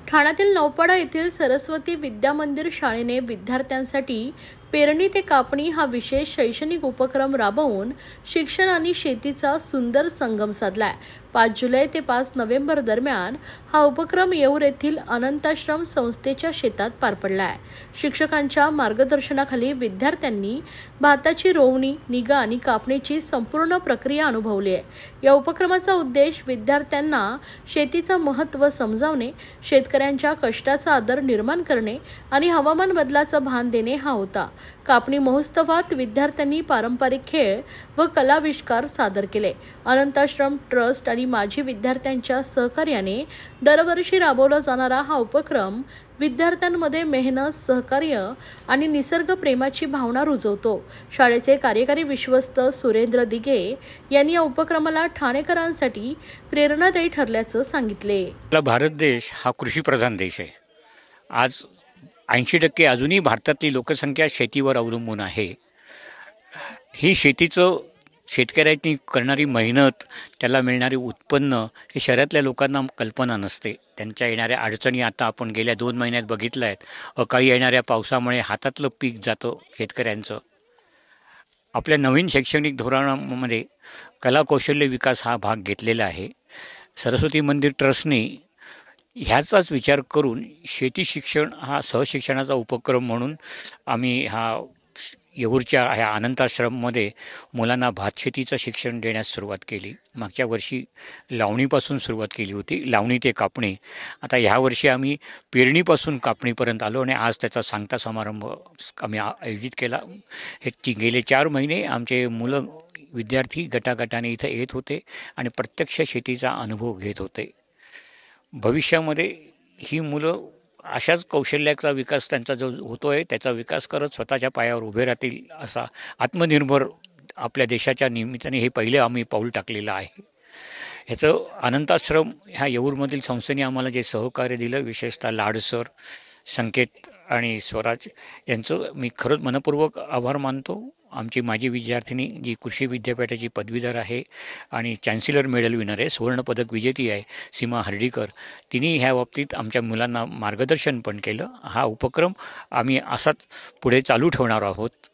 ठाण्यातील नौपाडा येथील सरस्वती विद्या मंदिर शाळेने विद्यार्थ्यांसाठी पेरणी ते कापणी हा विशेष शैक्षणिक उपक्रम राबवून शिक्षण आणि शेतीचा सुंदर संगम साधलाय। 5 जुलै ते 5 नोव्हेंबर दरम्यान हा उपक्रम येऊर येथील अनंताश्रम संस्थेच्या शेतात पार पडलाय। शिक्षकांच्या मार्गदर्शनाखाली विद्यार्थ्यांनी भाताची रोवणी, निगा आणि कापणीची संपूर्ण प्रक्रिया अनुभवली आहे। या उपक्रमाचा उद्देश विद्यार्थ्यांना शेतीचे महत्त्व समजावणे, शेतकऱ्यांच्या कष्टाचा आदर निर्माण करणे आणि हवामान बदलाचा भान देणे हा होता। कापणी महोत्सवात विद्यार्थ्यांनी पारंपरिक खेळ व कलाविष्कार सादर केले। अनंताश्रम ट्रस्ट आणि माजी विद्यार्थ्यांच्या सहकार्याने दरवर्षी राबवला जाणारा हा उपक्रम विद्यार्थ्यांमध्ये मेहनत, सहकार्य आणि निसर्ग प्रेमाची भावना रुजवतो। शाळेचे कार्यकारी विश्वस्त सुरेंद्र दिघे यांनी या उपक्रमाला ठाणेकरांसाठी प्रेरणादायी ठरल्याचं सांगितले। भारत देश हा कृषीप्रधान देश आहे। आज 80% अजूनही भारतातली लोकसंख्या शेतीवर अवलंबून आहे। ही शेतकऱ्यांनी करणारी मेहनत, त्याला मिळणारे उत्पन्न हे शहरातल्या लोकांना कल्पना नसते। त्यांच्या येणाऱ्या अडचणी आता आपण गेल्या 2 महिन्यात बघितल्या आहेत। अकाळी येणाऱ्या पावसामुळे हातातलं पीक जातं शेतकऱ्यांचं। आपल्या नवीन शैक्षणिक धोरणामध्ये कला कौशल्य विकास हा भाग घेतलेला आहे। सरस्वती मंदिर ट्रस्टने ह्याचाच विचार करून शेती शिक्षण हा सहशिक्षणाचा उपक्रम म्हणून आम्ही येऊरच्या ह्या अनंताश्रममध्ये मुलांना भातशेतीचं शिक्षण देण्यास सुरुवात केली। मागच्या वर्षी लावणीपासून सुरुवात केली होती, लावणी ते कापणी। आता ह्या वर्षी आम्ही पेरणीपासून कापणीपर्यंत आलो आणि आज त्याचा सांगता समारंभ आम्ही आयोजित केला। हे गेले 4 महिने आमचे मुलं विद्यार्थी गटागटाने इथं येत होते आणि प्रत्यक्ष शेतीचा अनुभव घेत होते। भविष्यामध्ये ही मुलं अशाच कौशल्याचा विकास त्यांचा जो होतोय त्याचा विकास करत स्वतःच्या पायावर उभे राहतील असा आत्मनिर्भर आपल्या देशाच्या निमित्ताने हे पहिले आम्ही पाऊल टाकलेलं आहे। ह्याचं अनंताश्रम ह्या येऊरमधील संस्थेने आम्हाला जे सहकार्य दिलं, विशेषतः लाडसर, संकेत आणि स्वराज यांचं मी खरंच मनपूर्वक आभार मानतो। आमची माजी विद्यार्थिनी जी कृषी विद्यापीठाची पदवीधर आहे आणि चॅन्सेलर मेडल विनर आहे, सुवर्णपदक विजेती आहे, सीमा हर्डीकर, तिने ह्या बाबतीत आमच्या मुलांना मार्गदर्शन पण केलं। हा उपक्रम आम्ही असाच पुढे चालू ठेवणार आहोत।